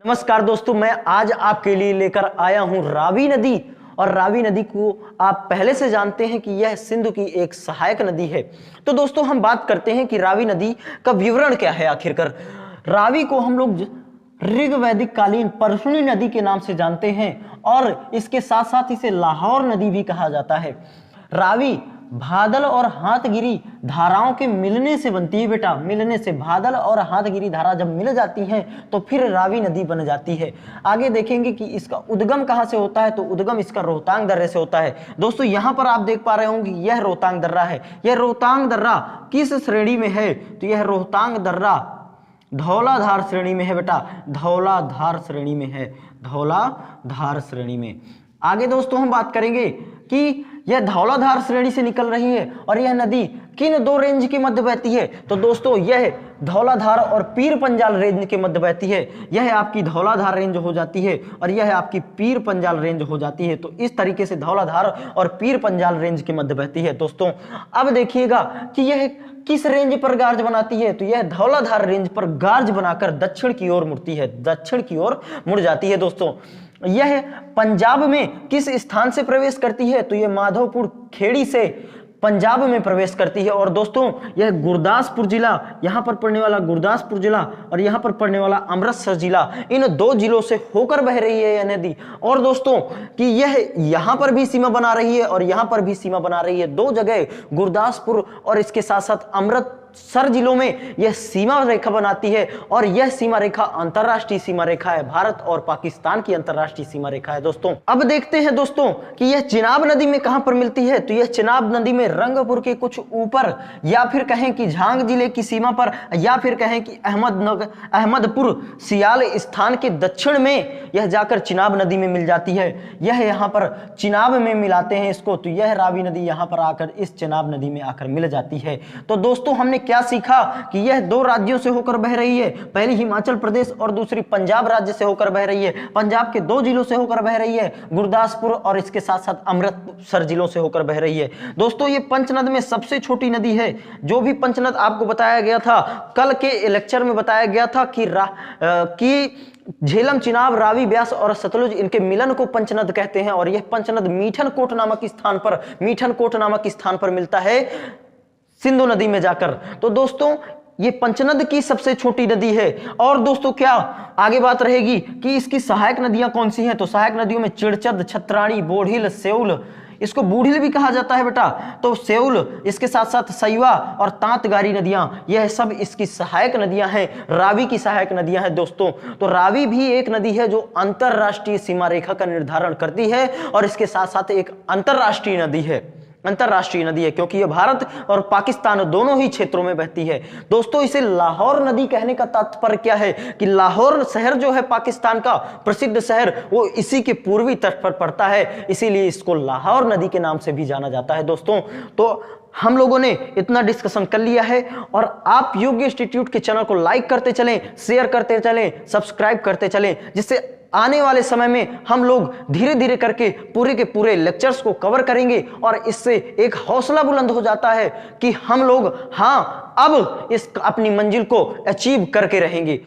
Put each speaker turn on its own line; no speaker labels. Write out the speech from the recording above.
नमस्कार दोस्तों, मैं आज आपके लिए लेकर आया हूं रावी नदी। और रावी नदी को आप पहले से जानते हैं कि यह सिंधु की एक सहायक नदी है। तो दोस्तों हम बात करते हैं कि रावी नदी का विवरण क्या है। आखिरकार रावी को हम लोग ऋग्वैदिक कालीन परशुनी नदी के नाम से जानते हैं और इसके साथ साथ इसे लाहौर नदी भी कहा जाता है। रावी भादल और हाथगिरी धाराओं के मिलने से बनती है बेटा। मिलने से भादल और हाथगिरी धारा जब मिल जाती हैं तो फिर रावी नदी बन जाती है। आगे देखेंगे कि इसका उद्गम कहाँ से होता है, तो उद्गम इसका रोहतांग दर्रे से होता है। दोस्तों यहाँ पर आप देख पा रहे होंगे यह रोहतांग दर्रा है। यह रोहतांग दर्रा किस श्रेणी में है, तो यह रोहतांग दर्रा धौलाधार श्रेणी में है बेटा। धौलाधार श्रेणी में है, धौलाधार श्रेणी में। आगे दोस्तों हम बात करेंगे कि यह धौलाधार श्रेणी से निकल रही है और यह नदी किन दो रेंज के मध्य बहती है, तो दोस्तों यह धौलाधार और पीर पंजाल रेंज के मध्य बहती है। यह आपकी धौलाधार रेंज हो जाती है और यह आपकी पीर पंजाल रेंज हो जाती है। तो इस तरीके से धौलाधार और पीर पंजाल रेंज के मध्य बहती है। दोस्तों अब देखिएगा कि यह किस रेंज पर गार्ज बनाती है, तो यह धौलाधार रेंज पर गार्ज बनाकर दक्षिण की ओर मुड़ती है, दक्षिण की ओर मुड़ जाती है। दोस्तों यह पंजाब में किस स्थान से प्रवेश करती है, तो यह माधोपुर खेड़ी से पंजाब में प्रवेश करती है। और दोस्तों यह गुरदासपुर जिला, यहां पर पड़ने वाला गुरदासपुर जिला और यहां पर पड़ने वाला अमृतसर जिला, इन दो जिलों से होकर बह रही है यह नदी। और दोस्तों कि यह यहां पर भी सीमा बना रही है और यहां पर भी सीमा बना रही है। दो जगह गुरदासपुर और इसके साथ साथ अमृतसर जिलों में यह सीमा रेखा बनाती है और यह सीमा रेखा अंतरराष्ट्रीय सीमा रेखा है, भारत और पाकिस्तान की अंतरराष्ट्रीय सीमा रेखा है। दोस्तों अब देखते हैं दोस्तों कि यह चिनाब नदी में कहां पर मिलती है, तो यह चिनाब नदी में रंगपुर के कुछ ऊपर, या फिर कहें कि झांग जिले की सीमा पर, या फिर कहें कि अहमदपुर सियाल स्थान के दक्षिण में यह जाकर चिनाब नदी में मिल जाती है। यह यहां पर चिनाब में मिलाते हैं इसको, तो यह रावी नदी यहां पर आकर इस चिनाब नदी में आकर मिल जाती है। तो दोस्तों हमने क्या सीखा कि यह दो राज्यों से होकर बह रही है, पहली हिमाचल प्रदेश और दूसरी पंजाब राज्य से होकर बह रही है। पंजाब के दो जिलों से होकर बह रही है, गुरदासपुर और इसके साथ साथ अमृतसर जिलों से होकर बह रही है। दोस्तों ये पंचनद में सबसे छोटी नदी है। जो भी पंचनद आपको बताया गया था, कल के लेक्चर में बताया गया था कि झेलम, चिनाब, रावी, ब्यास और सतलुज, इनके मिलन को पंचनद कहते हैं। और यह पंचनद मीठनकोट नामक स्थान पर मिलता है सिंधु नदी में जाकर। तो दोस्तों ये पंचनद की सबसे छोटी नदी है। और दोस्तों क्या आगे बात रहेगी कि इसकी सहायक नदियां कौन सी हैं, तो सहायक नदियों में चिड़चद, छत्राणी, बोढ़िल, सेउल, इसको बूढ़िल भी कहा जाता है बेटा, तो सेउल, इसके साथ साथ सैवा और तांतगारी नदियां, यह सब इसकी सहायक नदियां हैं, रावी की सहायक नदियां हैं। दोस्तों तो रावी भी एक नदी है जो अंतरराष्ट्रीय सीमा रेखा का निर्धारण करती है और इसके साथ साथ एक अंतरराष्ट्रीय नदी है, अंतरराष्ट्रीय नदी है, क्योंकि यह भारत और पाकिस्तान दोनों ही क्षेत्रों में बहती है। दोस्तों इसे लाहौर नदी कहने का तात्पर्य क्या है कि लाहौर शहर जो है पाकिस्तान का प्रसिद्ध शहर, वो इसी के पूर्वी तट पर पड़ता है, इसीलिए इसको लाहौर नदी के नाम से भी जाना जाता है। दोस्तों तो हम लोगों ने इतना डिस्कशन कर लिया है और आप योग्य इंस्टीट्यूट के चैनल को लाइक करते चलें, शेयर करते चलें, सब्सक्राइब करते चलें, जिससे आने वाले समय में हम लोग धीरे धीरे करके पूरे के पूरे लेक्चर्स को कवर करेंगे और इससे एक हौसला बुलंद हो जाता है कि हम लोग अब इस अपनी मंजिल को अचीव करके रहेंगे।